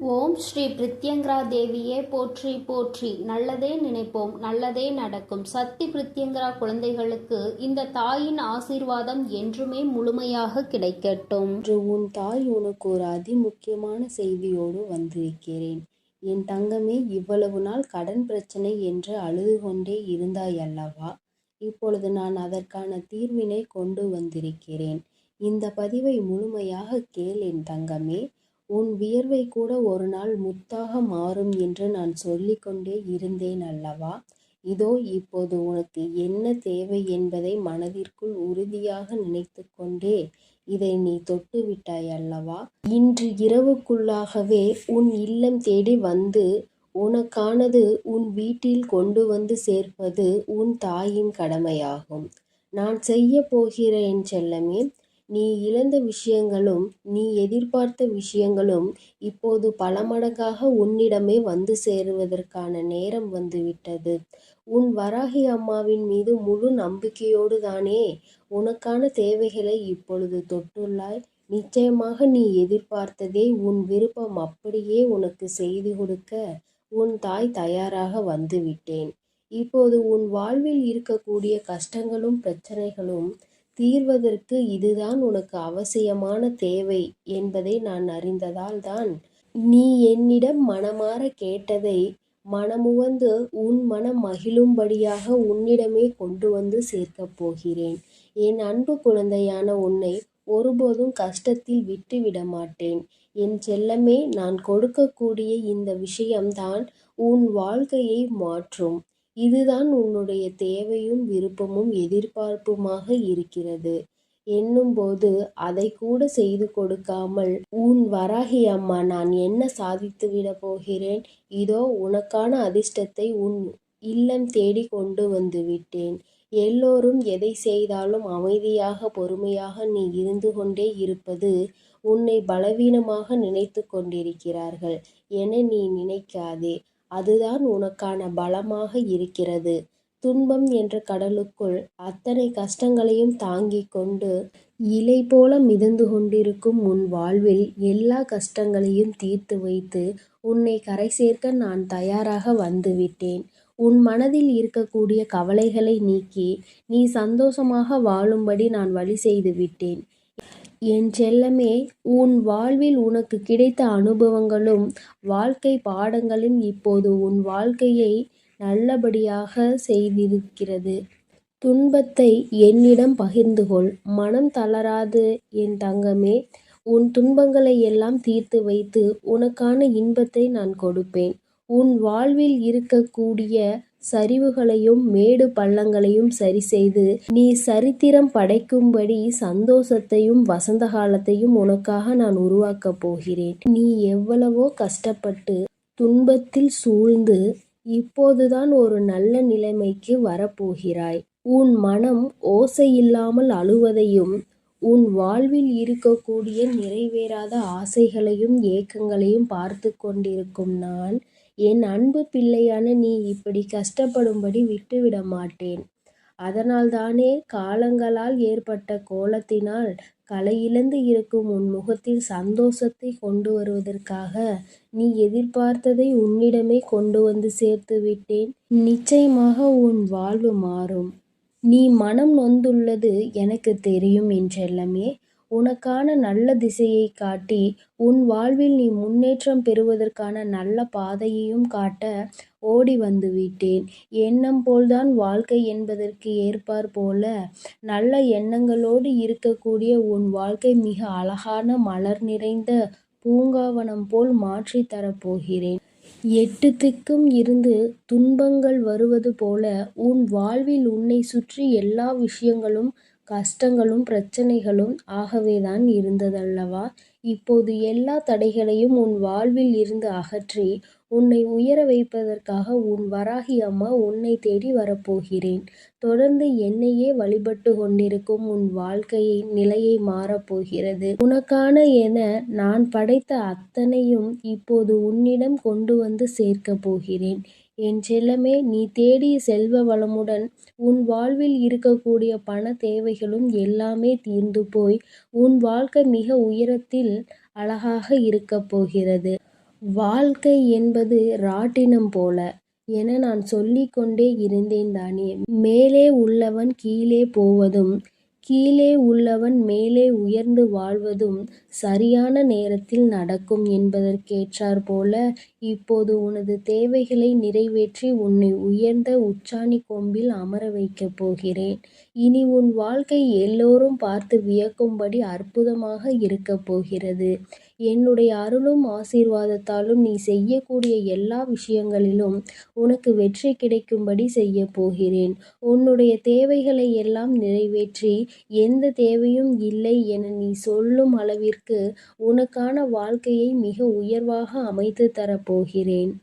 ஓம் ஸ்ரீ பிரித்யங்கரா தேவியே போற்றி போற்றி. நல்லதே நினைப்போம், நல்லதே நடக்கும். சக்தி பிரித்யங்கரா குழந்தைகளுக்கு இந்த தாயின் ஆசீர்வாதம் என்றுமே முழுமையாக கிடைக்கட்டும். இன்று உன் தாய் உனக்கு ஒரு அதிமுக்கியமான செய்தியோடு வந்திருக்கிறேன். என் தங்கமே, இவ்வளவு நாள் கடன் பிரச்சனை என்று அழுது கொண்டே இருந்தாய் அல்லவா? இப்பொழுது நான் அதற்கான தீர்வினை கொண்டு வந்திருக்கிறேன். இந்த பதிவை முழுமையாக கேள் என் தங்கமே. உன் வியர்வை கூட ஒரு நாள் முத்தாக மாறும் என்று நான் சொல்லிக்கொண்டே இருந்தேன் அல்லவா? இதோ இப்போது உனக்கு என்ன தேவை என்பதை மனதிற்குள் உறுதியாக நினைத்து கொண்டே இதை நீ தொட்டு விட்டாய் அல்லவா? இன்று இரவுக்குள்ளாகவே உன் இல்லம் தேடி வந்து உனக்கானது உன் வீட்டில் கொண்டு வந்து சேர்ப்பது உன் தாயின் கடமையாகும். நான் செய்ய போகிறேன் செல்லமே. நீ இழந்த விஷயங்களும் நீ எதிர்பார்த்த விஷயங்களும் இப்போது பல மடங்காக உன்னிடமே வந்து சேருவதற்கான நேரம் வந்துவிட்டது. உன் வராகி அம்மாவின் மீது முழு நம்பிக்கையோடு தானே உனக்கான தேவைகளை இப்பொழுது தொட்டுள்ளாய். நிச்சயமாக நீ எதிர்பார்த்ததே உன் விருப்பம் அப்படியே உனக்கு செய்து கொடுக்க உன் தாய் தயாராக வந்துவிட்டேன். இப்போது உன் வாழ்வில் இருக்கக்கூடிய கஷ்டங்களும் பிரச்சனைகளும் தீர்வதற்கு இதுதான் உனக்கு அவசியமான தேவை என்பதை நான் அறிந்ததால் தான் நீ என்னிடம் மனமாற கேட்டதை மனமுவந்து உன் மனம் மகிழும்படியாக உன்னிடமே கொண்டு வந்து சேர்க்கப் போகிறேன். என் அன்பு குழந்தையான உன்னை ஒருபோதும் கஷ்டத்தில் விட்டுவிட மாட்டேன். என் செல்லமே, நான் கொடுக்கக்கூடிய இந்த விஷயம்தான் உன் வாழ்க்கையை மாற்றும். இதுதான் உன்னுடைய தேவையும் விருப்பமும் எதிர்பார்ப்புமாக இருக்கிறது என்னும்போது அதை கூட செய்து கொடுக்காமல் உன் வராகி அம்மா நான் என்ன சாதித்துவிட போகிறேன்? இதோ உனக்கான அதிர்ஷ்டத்தை உன் இல்லம் தேடி கொண்டு வந்து விட்டேன். எல்லோரும் எதை செய்தாலும் அமைதியாக பொறுமையாக நீ இருந்து கொண்டே இருப்பது உன்னை பலவீனமாக நினைத்து கொண்டிருக்கிறார்கள் என நீ நினைக்காதே. அதுதான் உனக்கான பலமாக இருக்கிறது. துன்பம் என்ற கடலுக்குள் அத்தனை கஷ்டங்களையும் தாங்கிக் கொண்டு இலை போல மிதந்து கொண்டிருக்கும் உன் வாழ்வில் எல்லா கஷ்டங்களையும் தீர்த்து வைத்து உன்னை கரை சேர்க்க நான் தயாராக வந்துவிட்டேன். உன் மனதில் இருக்கக்கூடிய கவலைகளை நீக்கி நீ சந்தோஷமாக வாழும்படி நான் வழி செய்து விட்டேன். என் செல்லமே, உன் வாழ்வில் உனக்கு கிடைத்த அனுபவங்களும் வாழ்க்கை பாடங்களும் இப்போது உன் வாழ்க்கையை நல்லபடியாக செய்திருக்கிறது. துன்பத்தை என்னிடம் பகிர்ந்து கொள். மனம் தளராது என் தங்கமே. உன் துன்பங்களை எல்லாம் தீர்த்து வைத்து உனக்கான இன்பத்தை நான் கொடுப்பேன். உன் வாழ்வில் இருக்கக்கூடிய சரிவுகளையும் மேடு பள்ளங்களையும் சரி செய்து நீ சரித்திரம் படைக்கும்படி சந்தோஷத்தையும் வசந்த காலத்தையும் உனக்காக நான் உருவாக்கப் போகிறேன். நீ எவ்வளவோ கஷ்டப்பட்டு துன்பத்தில் சூழ்ந்து இப்போதுதான் ஒரு நல்ல நிலைமைக்கு வரப்போகிறாய். உன் மனம் ஓசையில்லாமல் அழுவதையும் உன் வாழ்வில் இருக்கக்கூடிய நிறைவேறாத ஆசைகளையும் ஏக்கங்களையும் பார்த்து கொண்டிருக்கும் நான் என் அன்பு பிள்ளையான நீ இப்படி கஷ்டப்படும்படி விட்டுவிட மாட்டேன். அதனால்தானே காலங்களால் ஏற்பட்ட கோலத்தினால் களையிழந்து இருக்கும் உன் முகத்தில் சந்தோஷத்தை கொண்டு வருவதற்காக நீ எதிர்பார்த்ததை உன்னிடமே கொண்டு வந்து சேர்த்து விட்டேன். நிச்சயமாக உன் வாழ்வு மாறும். நீ மனம் நொந்துள்ளது எனக்கு தெரியும் என் செல்லமே. உனக்கான நல்ல திசையை காட்டி உன் வாழ்வில் நீ முன்னேற்றம் பெறுவதற்கான நல்ல பாதையையும் காட்ட ஓடி வந்து விட்டேன். எண்ணம் போல்தான் வாழ்க்கை என்பதற்கு ஏற்பார் போல நல்ல எண்ணங்களோடு இருக்கக்கூடிய உன் வாழ்க்கை மிக அழகான மலர் நிறைந்த பூங்காவனம் போல் மாற்றி தரப்போகிறேன். 8 திக்கும் இருந்து துன்பங்கள் வருவது போல உன் வாழ்வில் உன்னை சுற்றி எல்லா விஷயங்களும் கஷ்டங்களும் பிரச்சனைகளும் ஆகவேதான் இருந்ததல்லவா? இப்போது எல்லா தடைகளையும் உன் வாழ்வில் இருந்து அகற்றி உன்னை உயர வைப்பதற்காக உன் வராகி அம்மா உன்னை தேடி வரப்போகிறேன். தொடர்ந்து என்னையே வழிபட்டு கொண்டிருக்கும் உன் வாழ்க்கையை நிலையை மாறப்போகிறது. உனக்கான என நான் படைத்த அத்தனையும் இப்போது உன்னிடம் கொண்டு வந்து சேர்க்கப் போகிறேன். என் செல்லமே, நீ தேடிய செல்வ வளமுடன் உன் வாழ்வில் இருக்கக்கூடிய பண தேவைகளும் எல்லாமே தீர்ந்து போய் உன் வாழ்க்கை மிக உயரத்தில் அழகாக இருக்கப் போகிறது. வாழ்க்கை என்பது ராட்டினம் போல என நான் சொல்லிக்கொண்டே இருந்தேன் தானே. மேலே உள்ளவன் கீழே போவதும் கீழே உள்ளவன் மேலே உயர்ந்து வாழ்வதும் சரியான நேரத்தில் நடக்கும் என்பதற்கேற்றாற் போல இப்போது உனது தேவைகளை நிறைவேற்றி உன்னை உயர்ந்த உச்சாணி கொம்பில் அமர வைக்கப் போகிறேன். இனி உன் வாழ்க்கை எல்லோரும் பார்த்து வியக்கும்படி அற்புதமாக இருக்கப் போகிறது. என்னுடைய அருளும் ஆசீர்வாதத்தாலும் நீ செய்யக்கூடிய எல்லா விஷயங்களிலும் உனக்கு வெற்றி கிடைக்கும்படி செய்யப் போகிறேன். உன்னுடைய தேவைகளை எல்லாம் நிறைவேற்றி எந்த தேவையும் இல்லை என நீ சொல்லும் அளவிற்கு உனக்கான வாழ்க்கையை மிக உயர்வாக அமைத்து தரப்போகிறேன்.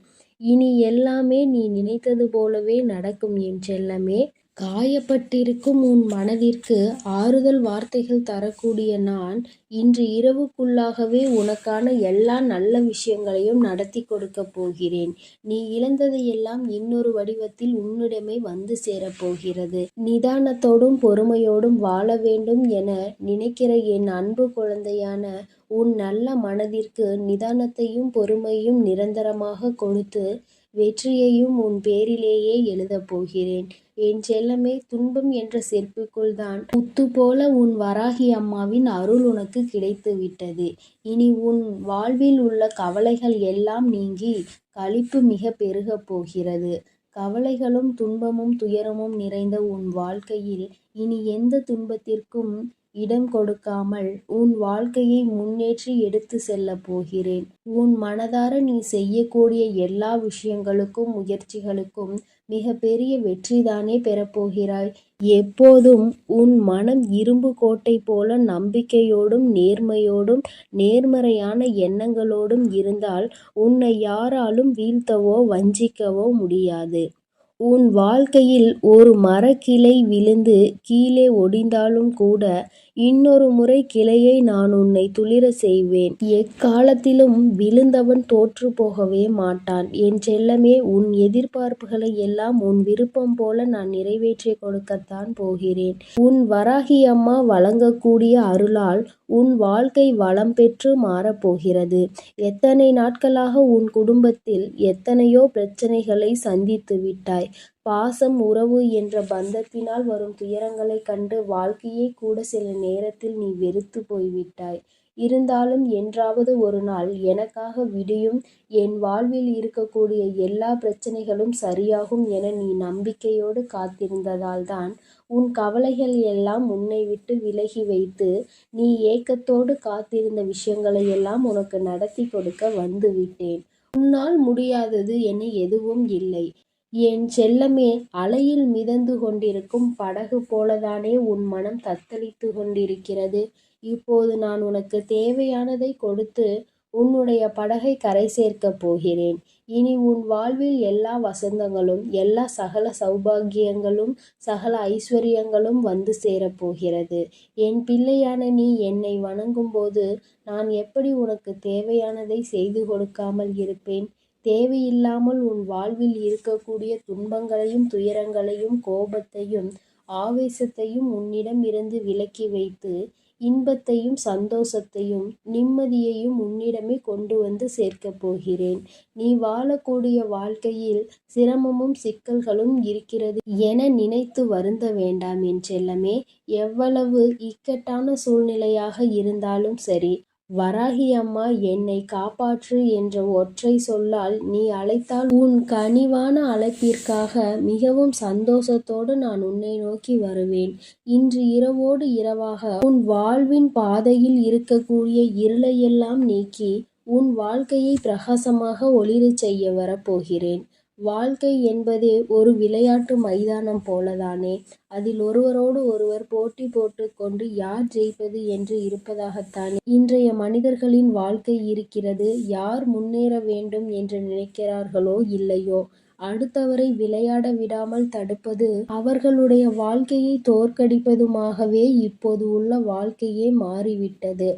இனி எல்லாமே நீ நினைத்தது போலவே நடக்கும் என் செல்லமே. காயப்பட்டிருக்கும் உன் மனதிற்கு ஆறுதல் வார்த்தைகள் தரக்கூடிய நான் இன்று இரவுக்குள்ளாகவே உனக்கான எல்லா நல்ல விஷயங்களையும் நடத்தி கொடுக்கப் போகிறேன். நீ இழந்ததையெல்லாம் இன்னொரு வடிவத்தில் உன்னிடமே வந்து சேரப்போகிறது. நிதானத்தோடும் பொறுமையோடும் வாழ வேண்டும் என நினைக்கிற என் அன்பு குழந்தையான உன் நல்ல மனதிற்கு நிதானத்தையும் பொறுமையும் நிரந்தரமாக கொடுத்து வெற்றியையும் உன் பேரிலேயே எழுதப் போகிறேன். என் செல்லமே, துன்பம் என்ற செருப்புக்குள் தான் முத்து போல உன் வராகி அம்மாவின் அருள் உனக்கு கிடைத்து விட்டது. இனி உன் வாழ்வில் உள்ள கவலைகள் எல்லாம் நீங்கி களிப்பு மிக பெருகப் போகிறது. கவலைகளும் துன்பமும் துயரமும் நிறைந்த உன் வாழ்க்கையில் இனி எந்த துன்பத்திற்கும் இடம் கொடுக்காமல் உன் வாழ்க்கையை முன்னேற்றி எடுத்து செல்லப் போகிறேன். உன் மனதார நீ செய்யக்கூடிய எல்லா விஷயங்களுக்கும் முயற்சிகளுக்கும் மிக பெரிய வெற்றிதானே பெறப்போகிறாய். எப்போதும் உன் மனம் இரும்பு கோட்டை போல நம்பிக்கையோடும் நேர்மையோடும் நேர்மறையான எண்ணங்களோடும் இருந்தால் உன்னை யாராலும் வீழ்த்தவோ வஞ்சிக்கவோ முடியாது. உன் வாழ்க்கையில் ஒரு மரக்கிளை விழுந்து கீழே ஒடிந்தாலும் கூட இன்னொரு முறை கிளையை நான் உன்னை துளிர செய்வேன். எக்காலத்திலும் விழுந்தவன் தோற்று போகவே மாட்டான். என் செல்லமே, உன் எதிர்பார்ப்புகளை எல்லாம் உன் விருப்பம் போல நான் நிறைவேற்றி கொடுக்கத்தான் போகிறேன். உன் வராகி அம்மா வழங்கக்கூடிய அருளால் உன் வாழ்க்கை வளம் பெற்று மாறப்போகிறது. எத்தனை நாட்களாக உன் குடும்பத்தில் எத்தனையோ பிரச்சனைகளை சந்தித்து விட்டாய். பாசம் உறவு என்ற பந்தத்தினால் வரும் துயரங்களைக் கண்டு வாழ்க்கையே கூட சில நேரத்தில் நீ வெறுத்து போய்விட்டாய். இருந்தாலும் என்றாவது ஒரு நாள் எனக்காக விடியும், என் வாழ்வில் இருக்கக்கூடிய எல்லா பிரச்சனைகளும் சரியாகும் என நீ நம்பிக்கையோடு காத்திருந்ததால்தான் உன் கவலைகள் எல்லாம் உன்னை விட்டு விலகி வைத்து நீ ஏக்கத்தோடு காத்திருந்த விஷயங்களை எல்லாம் உனக்கு நடத்தி கொடுக்க வந்துவிட்டேன். உன்னால் முடியாதது என எதுவும் இல்லை. என் செல்லமே, அலையில் மிதந்து கொண்டிருக்கும் படகு போலதானே உன் மனம் தத்தளித்து கொண்டிருக்கிறது. இப்போது நான் உனக்கு தேவையானதை கொடுத்து உன்னுடைய படகை கரை சேர்க்கப் போகிறேன். இனி உன் வாழ்வில் எல்லா வசந்தங்களும் எல்லா சகல சௌபாகியங்களும் சகல ஐஸ்வர்யங்களும் வந்து சேரப்போகிறது. என் பிள்ளையான நீ என்னை வணங்கும்போது நான் எப்படி உனக்கு தேவையானதை செய்து கொடுக்காமல் இருப்பேன்? தேவையில்லாமல் உன் வாழ்வில் இருக்கக்கூடிய துன்பங்களையும் துயரங்களையும் கோபத்தையும் ஆவேசத்தையும் உன்னிடம் இருந்து விலக்கி வைத்து இன்பத்தையும் சந்தோஷத்தையும் நிம்மதியையும் உன்னிடமே கொண்டு வந்து சேர்க்கப் போகிறேன். நீ வாழக்கூடிய வாழ்க்கையில் சிரமமும் சிக்கல்களும் இருக்கிறது என நினைத்து வருந்த வேண்டாம் என் செல்லமே. எவ்வளவு இக்கட்டான சூழ்நிலையாக இருந்தாலும் சரி, வராகி அம்மா என்னை காப்பாற்று என்ற ஒற்றை சொல்லால் நீ அழைத்தால் உன் கனிவான அழைப்பிற்காக மிகவும் சந்தோஷத்தோடு நான் உன்னை நோக்கி வருவேன். இன்று இரவோடு இரவாக உன் வாழ்வின் பாதையில் இருக்கக்கூடிய இருளையெல்லாம் நீக்கி உன் வாழ்க்கையை பிரகாசமாக ஒளிரச் செய்ய வரப்போகிறேன். வாழ்க்கை என்பதே ஒரு விளையாட்டு மைதானம் போலதானே. அதில் ஒருவரோடு ஒருவர் போட்டி போட்டுக்கொண்டு யார் ஜெயிப்பது என்று இருப்பதாகத்தானே இன்றைய மனிதர்களின் வாழ்க்கை இருக்கிறது. யார் முன்னேற வேண்டும் என்று நினைக்கிறார்களோ இல்லையோ, அடுத்தவரை விளையாட விடாமல் தடுப்பது அவர்களுடைய வாழ்க்கையை தோற்கடிப்பதுமாகவே இப்போது உள்ள வாழ்க்கையே மாறிவிட்டது.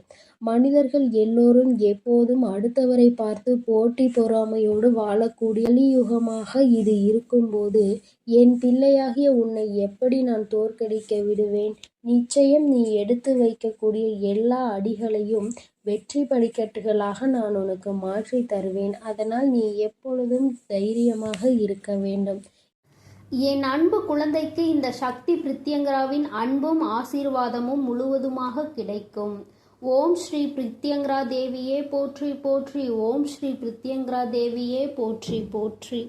மனிதர்கள் எல்லோரும் எப்போதும் அடுத்தவரை பார்த்து போட்டி பொறாமையோடு வாழக்கூடிய கலியுகமாக இது இருக்கும்போது என் பிள்ளையாகிய உன்னை எப்படி நான் தோற்கடிக்க விடுவேன்? நிச்சயம் நீ எடுத்து வைக்கக்கூடிய எல்லா அடிகளையும் வெற்றி படிக்கட்டுகளாக நான் உனக்கு மாற்றி தருவேன். அதனால் நீ எப்பொழுதும் தைரியமாக இருக்க வேண்டும். என் அன்பு குழந்தைக்கு இந்த சக்தி பிரித்யங்கராவின் அன்பும் ஆசீர்வாதமும் முழுவதுமாக கிடைக்கும். ஓம் ஸ்ரீ பிரித்யங்கரா தேவியே போற்றி போற்றி. ஓம் ஸ்ரீ பிரித்யங்கரா தேவியே போற்றி போற்றி.